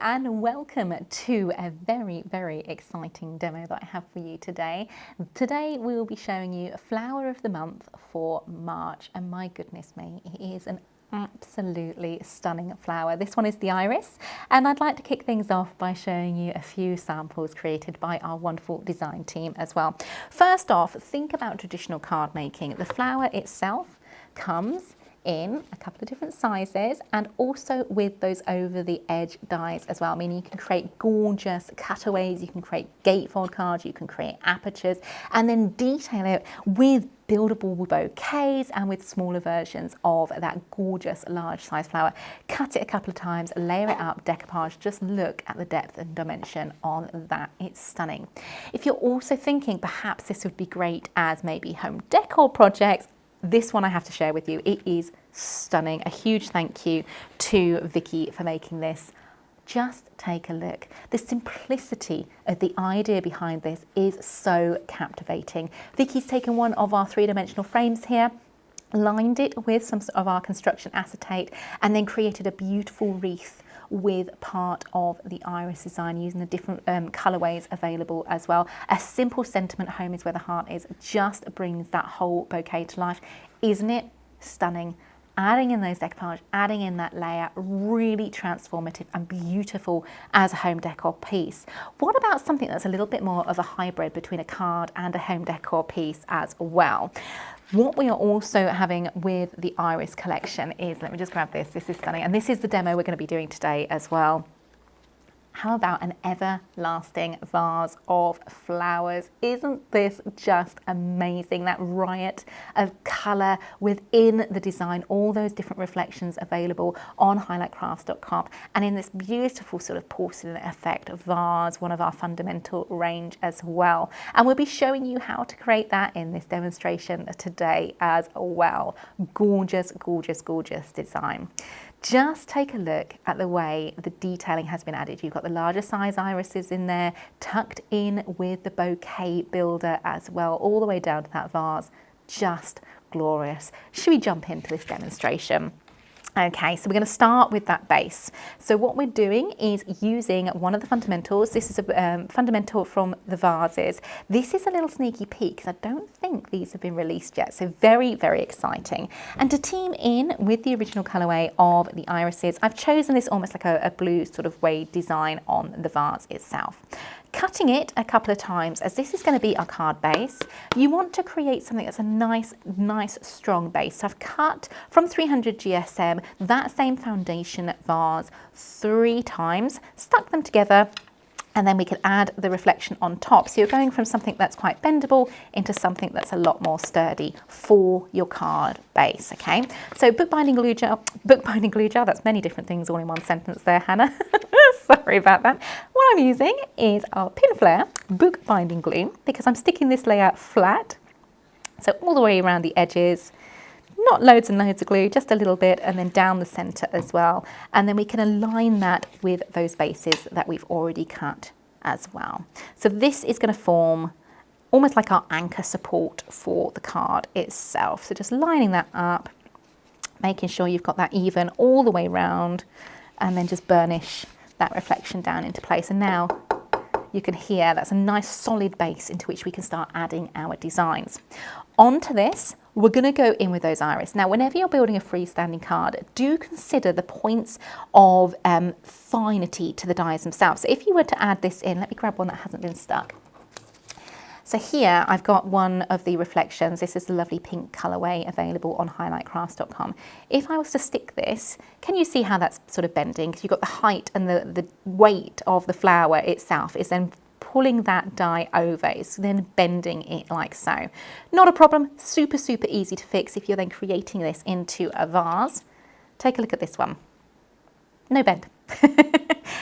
and welcome to a very exciting demo that I have for you today. Today we will be showing you Flower of the Month for March, and my goodness me, it is an absolutely stunning flower. This one is the iris, and I'd like to kick things off by showing you a few samples created by our wonderful design team as well. First off, think about traditional card making. The flower itself comes in a couple of different sizes and also with those over the edge dies as well, meaning you can create gorgeous cutaways, you can create gatefold cards, you can create apertures and then detail it with buildable bouquets and with smaller versions of that gorgeous large size flower. Cut it a couple of times, layer it up, decoupage, just look at the depth and dimension on that. It's stunning. If you're also thinking perhaps this would be great as maybe home decor projects, this one I have to share with you. It is stunning. A huge thank you to Vicky for making this. Just take a look. The simplicity of the idea behind this is so captivating. Vicky's taken one of our three-dimensional frames here, lined it with some of our construction acetate, and then created a beautiful wreath with part of the iris design using the different colorways available as well. A simple sentiment, home is where the heart is, just brings that whole bouquet to life. Isn't it stunning? Adding in those decoupage, adding in that layer, really transformative and beautiful as a home decor piece. What about something that's a little bit more of a hybrid between a card and a home decor piece as well? What we are also having with the iris collection is, let me just grab this, this is stunning, and this is the demo we're going to be doing today as well. How about an everlasting vase of flowers? Isn't this just amazing? That riot of colour within the design, all those different reflections available on highlightcrafts.com, and in this beautiful sort of porcelain effect vase, one of our fundamental range as well. And we'll be showing you how to create that in this demonstration today as well. Gorgeous, gorgeous, gorgeous design. Just take a look at the way the detailing has been added. You've got the larger size irises in there, tucked in with the bouquet builder as well, all the way down to that vase. Just glorious. Should we jump into this demonstration? Okay, so we're going to start with that base. So what we're doing is using one of the fundamentals. This is a fundamental from the vases. This is a little sneaky peek because I don't think these have been released yet. So very exciting. And to team in with the original colorway of the irises, I've chosen this almost like a blue sort of wave design on the vase itself. Cutting it a couple of times, as this is going to be our card base, you want to create something that's a nice strong base. So I've cut from 300 GSM that same foundation vase 3 times, stuck them together, and then we can add the reflection on top. So you're going from something that's quite bendable into something that's a lot more sturdy for your card base, okay? So bookbinding glue gel, that's many different things all in one sentence there, Hannah. Sorry about that. What I'm using is our Pinflair bookbinding glue because I'm sticking this layer flat, so all the way around the edges. Not loads and loads of glue, just a little bit, and then down the center as well. And then we can align that with those bases that we've already cut as well. So this is going to form almost like our anchor support for the card itself. So just lining that up, making sure you've got that even all the way around, and then just burnish that reflection down into place. And now you can hear that's a nice solid base into which we can start adding our designs. Onto this, we're going to go in with those iris. Now, whenever you're building a freestanding card, do consider the points of finity to the dies themselves. So if you were to add this in, let me grab one that hasn't been stuck. So here I've got one of the reflections. This is the lovely pink colorway available on highlightcrafts.com. If I was to stick this, can you see how that's sort of bending? Because you've got the height and the weight of the flower itself is then pulling that die over. It's then bending it like so. Not a problem, super easy to fix if you're then creating this into a vase. Take a look at this one. No bend.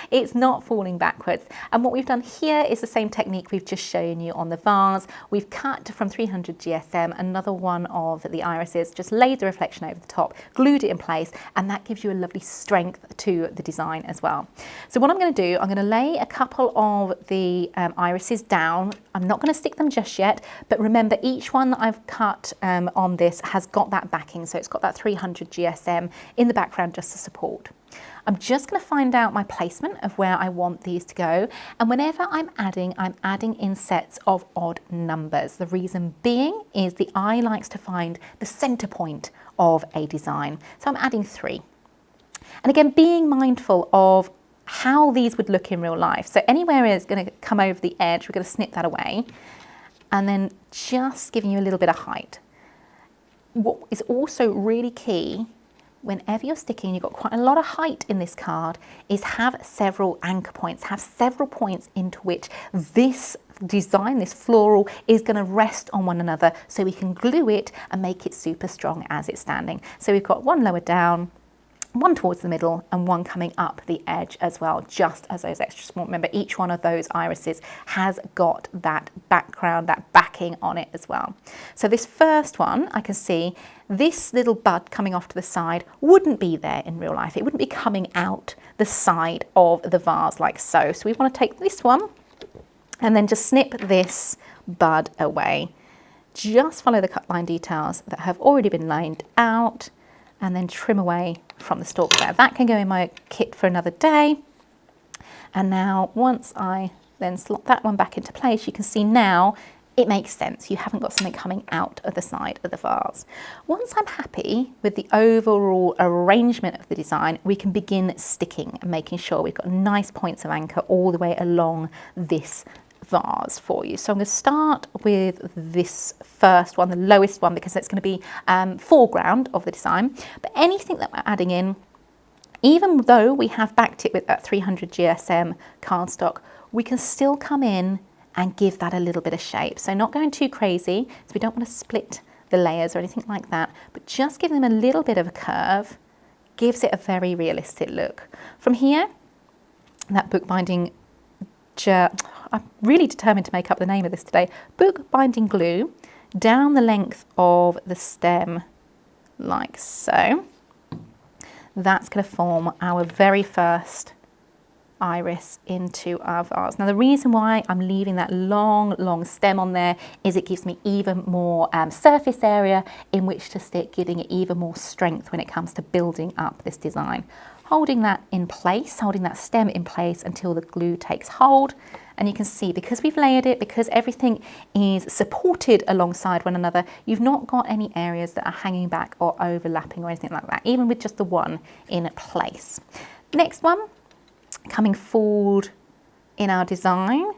It's not falling backwards. And what we've done here is the same technique we've just shown you on the vase. We've cut from 300 GSM another one of the irises, just laid the reflection over the top, glued it in place, and that gives you a lovely strength to the design as well. So what I'm going to do, I'm going to lay a couple of the irises down. I'm not going to stick them just yet, but remember each one that I've cut on this has got that backing, so it's got that 300 GSM in the background just to support. I'm just going to find out my placement of where I want these to go. And whenever I'm adding in sets of odd numbers. The reason being is the eye likes to find the center point of a design. So I'm adding 3. And again, being mindful of how these would look in real life. So anywhere is going to come over the edge, we're going to snip that away. And then just giving you a little bit of height. What is also really key whenever you're sticking, you've got quite a lot of height in this card, is have several anchor points, have several points into which this design, this floral, is going to rest on one another so we can glue it and make it super strong as it's standing. So we've got one lower down, one towards the middle and one coming up the edge as well, just as those extra small. Remember, each one of those irises has got that background, that backing on it as well. So this first one, I can see this little bud coming off to the side wouldn't be there in real life. It wouldn't be coming out the side of the vase like so. So we want to take this one and then just snip this bud away. Just follow the cut line details that have already been lined out and then trim away from the stalk there. That can go in my kit for another day. And now once I then slot that one back into place, you can see now it makes sense. You haven't got something coming out of the side of the vase. Once I'm happy with the overall arrangement of the design, we can begin sticking and making sure we've got nice points of anchor all the way along this vase for you. So I'm going to start with this first one, the lowest one, because it's going to be foreground of the design. But anything that we're adding in, even though we have backed it with that 300 GSM cardstock, we can still come in and give that a little bit of shape. So not going too crazy, so we don't want to split the layers or anything like that, but just give them a little bit of a curve, gives it a very realistic look. From here, that bookbinding, I'm really determined to make up the name of this today, bookbinding glue down the length of the stem like so. That's going to form our very first iris into our vase. Now the reason why I'm leaving that long stem on there is it gives me even more surface area in which to stick, giving it even more strength when it comes to building up this design. Holding that in place, holding that stem in place until the glue takes hold. And you can see, because we've layered it, because everything is supported alongside one another, you've not got any areas that are hanging back or overlapping or anything like that, even with just the one in place. Next one, coming forward in our design,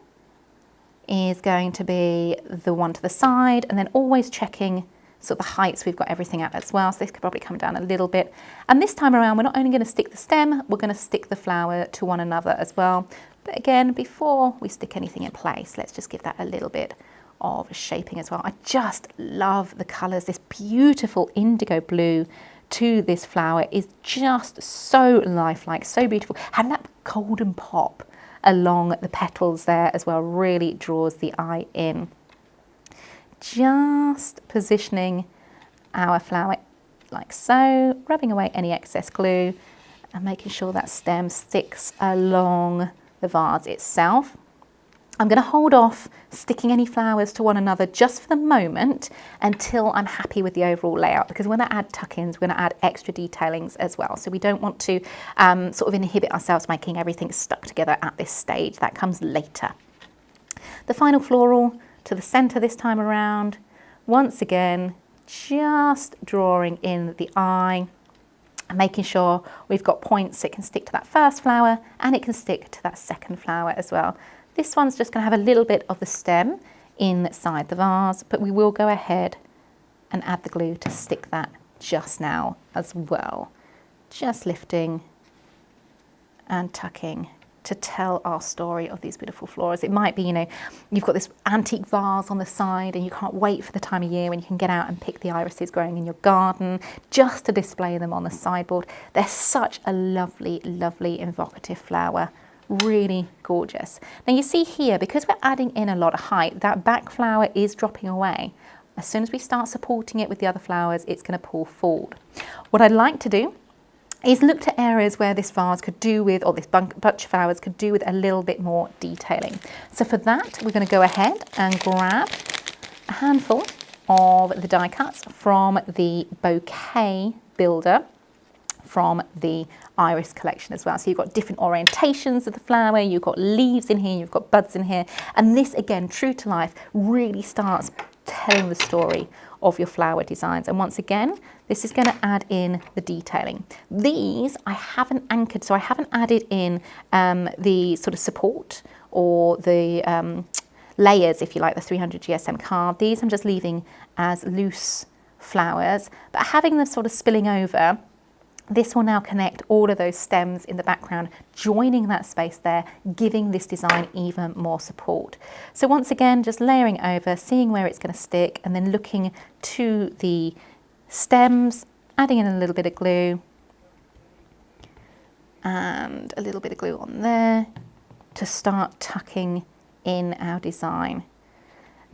is going to be the one to the side, and then always checking sort of the heights we've got everything at as well. So this could probably come down a little bit. And this time around, we're not only going to stick the stem, we're going to stick the flower to one another as well. But again, before we stick anything in place, let's just give that a little bit of shaping as well. I just love the colours. This beautiful indigo blue to this flower is just so lifelike, so beautiful. And that golden pop along the petals there as well really draws the eye in. Just positioning our flower like so, rubbing away any excess glue and making sure that stem sticks along the vase itself. I'm going to hold off sticking any flowers to one another just for the moment until I'm happy with the overall layout, because when I add tuck-ins, we're going to add extra detailings as well. So we don't want to sort of inhibit ourselves making everything stuck together at this stage. That comes later. The final floral to the center this time around. Once again, just drawing in the eye, making sure we've got points that can stick to that first flower and it can stick to that second flower as well. This one's just going to have a little bit of the stem inside the vase, but we will go ahead and add the glue to stick that just now as well. Just lifting and tucking to tell our story of these beautiful flowers. It might be, you know, you've got this antique vase on the side and you can't wait for the time of year when you can get out and pick the irises growing in your garden just to display them on the sideboard. They're such a lovely, lovely, evocative flower. Really gorgeous. Now you see here, because we're adding in a lot of height, that back flower is dropping away. As soon as we start supporting it with the other flowers, it's going to pull forward. What I'd like to do is look to areas where this vase could do with, or this bunch of flowers could do with a little bit more detailing. So for that, we're going to go ahead and grab a handful of the die cuts from the bouquet builder from the iris collection as well. So you've got different orientations of the flower, you've got leaves in here, you've got buds in here, and this again, true to life, really starts telling the story of your flower designs. And once again, this is going to add in the detailing. These I haven't anchored, so I haven't added in the sort of support or the layers, if you like, the 300 GSM card. These I'm just leaving as loose flowers, but having them sort of spilling over, this will now connect all of those stems in the background, joining that space there, giving this design even more support. So once again, just layering over, seeing where it's going to stick, and then looking to the stems, adding in a little bit of glue, and a little bit of glue on there to start tucking in our design.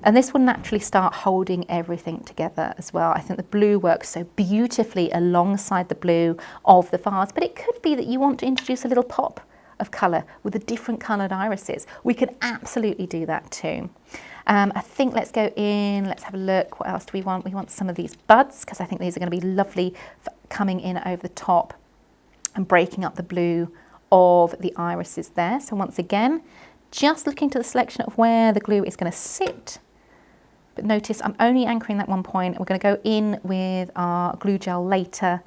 And this will naturally start holding everything together as well. I think the blue works so beautifully alongside the blue of the vase, but it could be that you want to introduce a little pop of colour with the different coloured irises. We can absolutely do that too. I think let's go in, let's have a look. What else do we want? We want some of these buds, because I think these are going to be lovely for coming in over the top and breaking up the blue of the irises there. So once again, just looking to the selection of where the glue is going to sit. But notice I'm only anchoring that one point. We're going to go in with our glue gel later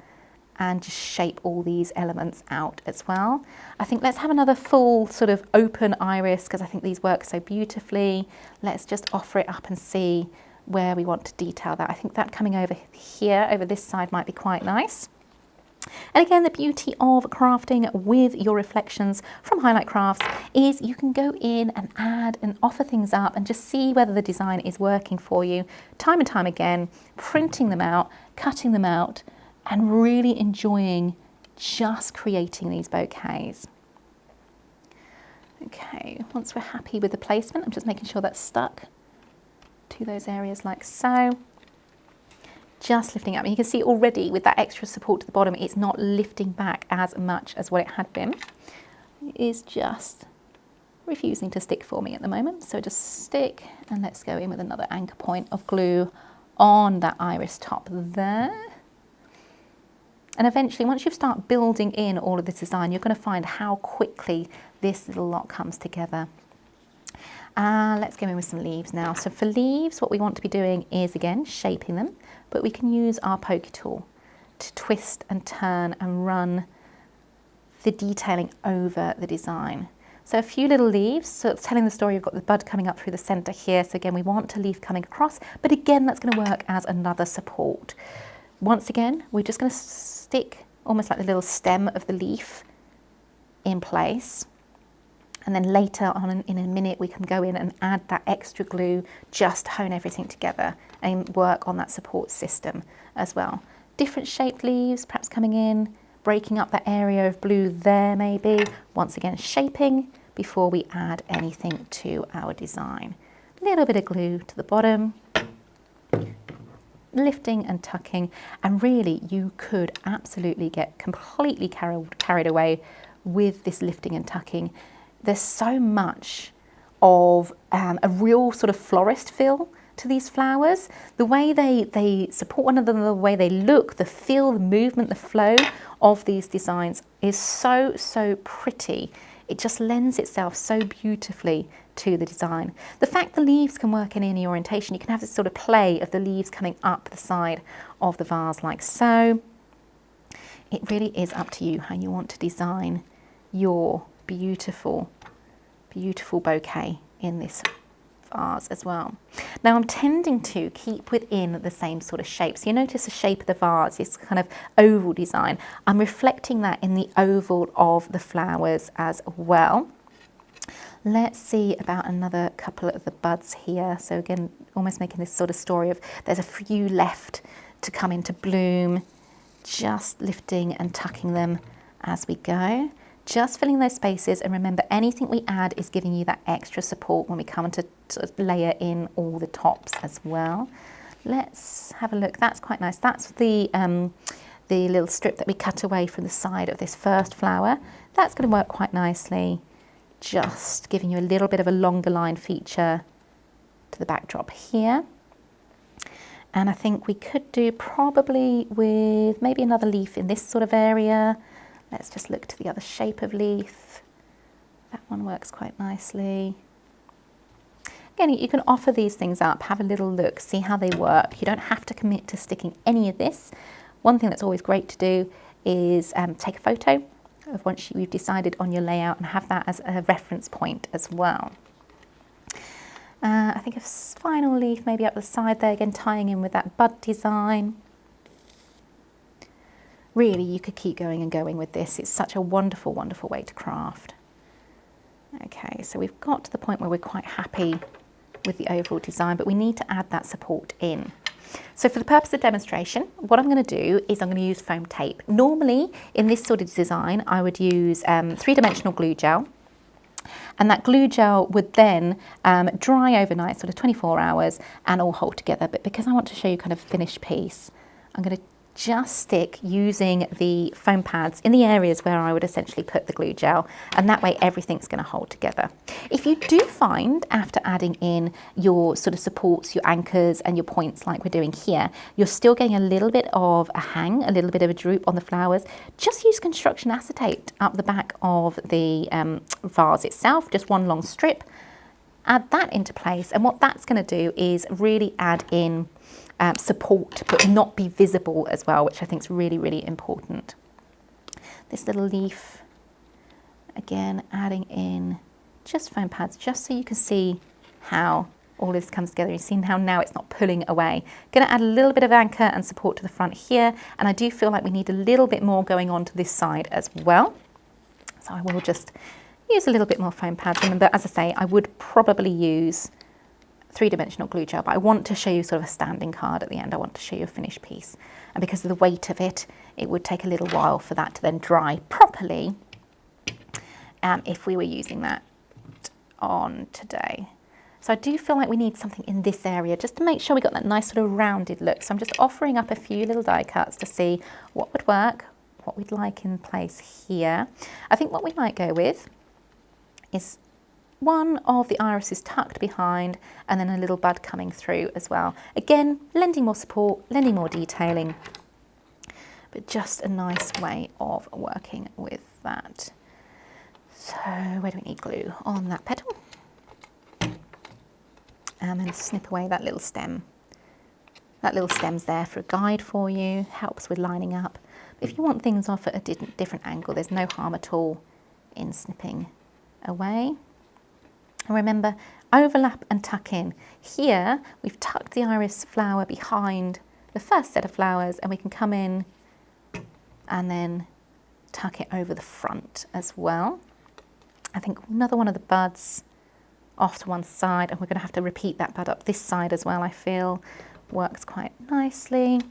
and just shape all these elements out as well. I think let's have another full sort of open iris, because I think these work so beautifully. Let's just offer it up and see where we want to detail that. I think that coming over here, over this side, might be quite nice. And again, the beauty of crafting with your reflections from Highlight Crafts is you can go in and add and offer things up and just see whether the design is working for you time and time again, printing them out, cutting them out, and really enjoying just creating these bouquets. Okay, once we're happy with the placement, I'm just making sure that's stuck to those areas like so. Just lifting up. And you can see already with that extra support to the bottom, it's not lifting back as much as what it had been. It is just refusing to stick for me at the moment. So just stick, and let's go in with another anchor point of glue on that iris top there. And eventually, once you start building in all of this design, you're going to find how quickly this little lot comes together. Let's go in with some leaves now. So for leaves, what we want to be doing is, again, shaping them, but we can use our pokey tool to twist and turn and run the detailing over the design. So a few little leaves, so it's telling the story. You've got the bud coming up through the center here. So again, we want a leaf coming across, but again, that's going to work as another support. Once again, we're just going to stick almost like the little stem of the leaf in place. And then later on in a minute, we can go in and add that extra glue, just hone everything together and work on that support system as well. Different shaped leaves, perhaps coming in, breaking up that area of blue there maybe. Once again, shaping before we add anything to our design. A little bit of glue to the bottom, lifting and tucking, and really you could absolutely get completely carried away with this lifting and tucking. There's so much of a real sort of florist feel to these flowers. The way they support one another, the way they look, the feel, the movement, the flow of these designs is so, so pretty. It just lends itself so beautifully to the design. The fact the leaves can work in any orientation, you can have this sort of play of the leaves coming up the side of the vase like so. It really is up to you how you want to design your beautiful, beautiful bouquet in this vase as well. Now I'm tending to keep within the same sort of shape. So you notice the shape of the vase, this kind of oval design. I'm reflecting that in the oval of the flowers as well. Let's see about another couple of the buds here. So again, almost making this sort of story of there's a few left to come into bloom, just lifting and tucking them as we go. Just filling those spaces, and remember anything we add is giving you that extra support when we come to sort of layer in all the tops as well. Let's have a look. That's quite nice. That's the little strip that we cut away from the side of this first flower. That's going to work quite nicely. Just giving you a little bit of a longer line feature to the backdrop here. And I think we could do probably with maybe another leaf in this sort of area. Let's just look to the other shape of leaf. That one works quite nicely. Again, you can offer these things up, have a little look, see how they work. You don't have to commit to sticking any of this. One thing that's always great to do is take a photo of once you've decided on your layout and have that as a reference point as well. I think a final leaf maybe up the side there, again tying in with that bud design. Really, you could keep going and going with this. It's such a wonderful, wonderful way to craft. Okay, so we've got to the point where we're quite happy with the overall design, but we need to add that support in. So for the purpose of demonstration, what I'm going to do is I'm going to use foam tape. Normally, in this sort of design, I would use three-dimensional glue gel. And that glue gel would then dry overnight, sort of 24 hours, and all hold together. But because I want to show you kind of finished piece, I'm going to just stick using the foam pads in the areas where I would essentially put the glue gel, and that way everything's going to hold together. If you do find after adding in your sort of supports, your anchors and your points like we're doing here, you're still getting a little bit of a hang, a little bit of a droop on the flowers, just use construction acetate up the back of the vase itself, just one long strip. Add that into place, and what that's going to do is really add in support but not be visible as well, which I think is really, really important. This little leaf, again adding in just foam pads just so you can see how all this comes together. You've seen how now it's not pulling away. Going to add a little bit of anchor and support to the front here, and I do feel like we need a little bit more going on to this side as well, so I will just use a little bit more foam pads. Remember, as I say, I would probably use three-dimensional glue gel, but I want to show you sort of a standing card at the end. I want to show you a finished piece, and because of the weight of it, it would take a little while for that to then dry properly if we were using that on today. So I do feel like we need something in this area just to make sure we got that nice sort of rounded look. So I'm just offering up a few little die cuts to see what would work, what we'd like in place here. I think what we might go with is one of the irises tucked behind and then a little bud coming through as well. Again, lending more support, lending more detailing, but just a nice way of working with that. So where do we need glue? On that petal. And then snip away that little stem. That little stem's there for a guide for you, helps with lining up. If you want things off at a different angle, there's no harm at all in snipping away. And remember, overlap and tuck in. Here, we've tucked the iris flower behind the first set of flowers, and we can come in and then tuck it over the front as well. I think another one of the buds off to one side, and we're going to have to repeat that bud up this side as well, I feel. Works quite nicely.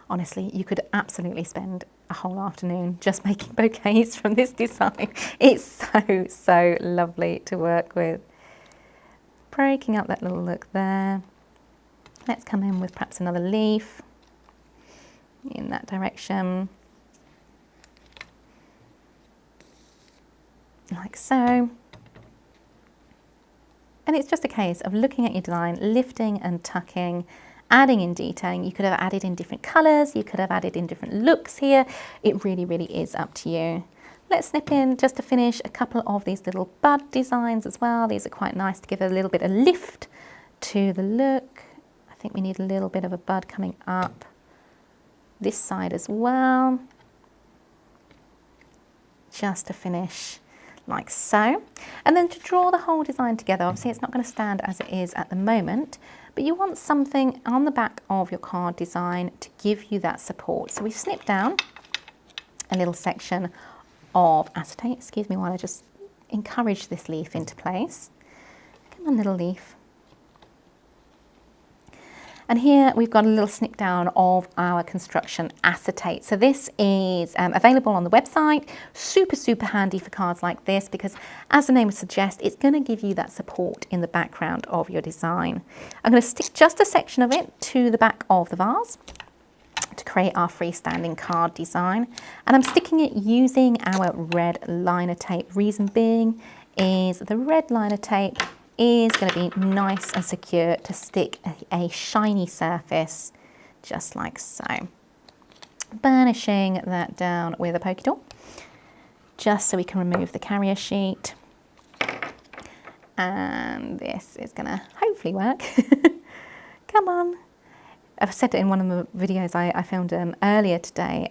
Honestly, you could absolutely spend a whole afternoon just making bouquets from this design. It's so, so lovely to work with. Breaking up that little look there. Let's come in with perhaps another leaf in that direction. Like so. And it's just a case of looking at your design, lifting and tucking, adding in detailing. You could have added in different colours, you could have added in different looks here. It really, really is up to you. Let's snip in, just to finish, a couple of these little bud designs as well. These are quite nice to give a little bit of lift to the look. I think we need a little bit of a bud coming up this side as well. Just to finish like so. And then to draw the whole design together, obviously it's not going to stand as it is at the moment, but you want something on the back of your card design to give you that support. So we've snipped down a little section of acetate, excuse me while I just encourage this leaf into place. Come on, little leaf. And here we've got a little snip down of our construction acetate. So this is available on the website. Super, super handy for cards like this because, as the name would suggest, it's going to give you that support in the background of your design. I'm going to stick just a section of it to the back of the vase to create our freestanding card design. And I'm sticking it using our red liner tape. Reason being is the red liner tape is going to be nice and secure to stick a shiny surface just like so. Burnishing that down with a pokey tool just so we can remove the carrier sheet. And this is going to hopefully work. Come on. I've said it in one of the videos I filmed earlier today.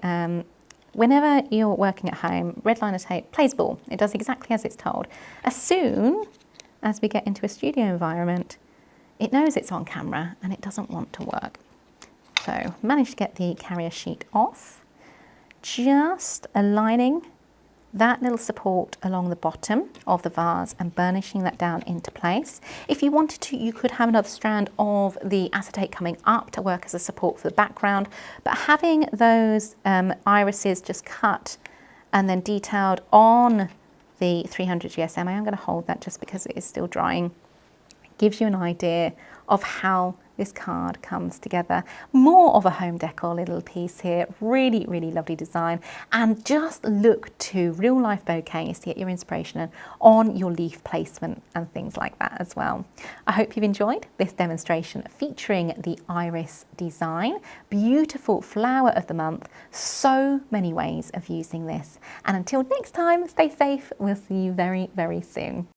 Whenever you're working at home, red liner tape plays ball. It does exactly as it's told. As soon as we get into a studio environment, it knows it's on camera and it doesn't want to work. So managed to get the carrier sheet off, just aligning that little support along the bottom of the vase and burnishing that down into place. If you wanted to, you could have another strand of the acetate coming up to work as a support for the background, but having those irises just cut and then detailed on the 300 GSM, I am going to hold that just because it is still drying, gives you an idea of how this card comes together. More of a home decor little piece here. Really, really lovely design. And just look to real life bouquets to get your inspiration on your leaf placement and things like that as well. I hope you've enjoyed this demonstration featuring the iris design. Beautiful flower of the month. So many ways of using this. And until next time, stay safe. We'll see you very, very soon.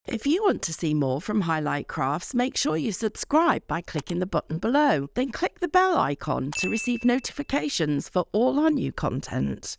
If you want to see more from Highlight Crafts, make sure you subscribe by clicking the button below. Then click the bell icon to receive notifications for all our new content.